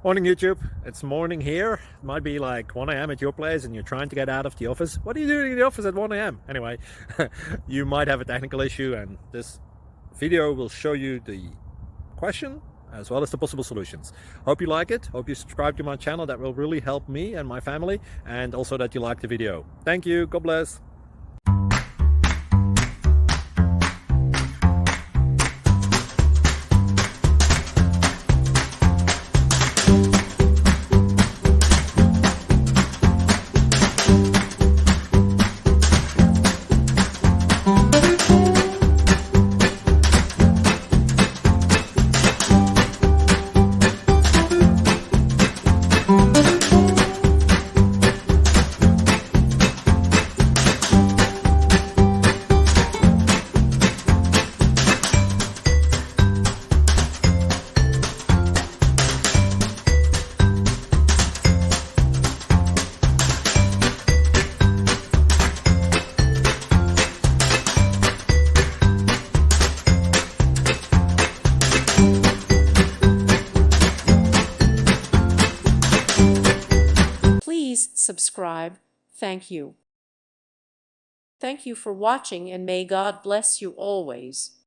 Morning YouTube, it's morning here. It might be like 1 a.m. at your place and you're trying to get out of the office. What are you doing in the office at 1 a.m.? Anyway, you might have a technical issue and this video will show you the question as well as the possible solutions. Hope you like it, hope you subscribe to my channel. That will really help me and my family, and also that you like the video. Thank you, God bless. Please subscribe. Thank you. Thank you for watching, and may God bless you always.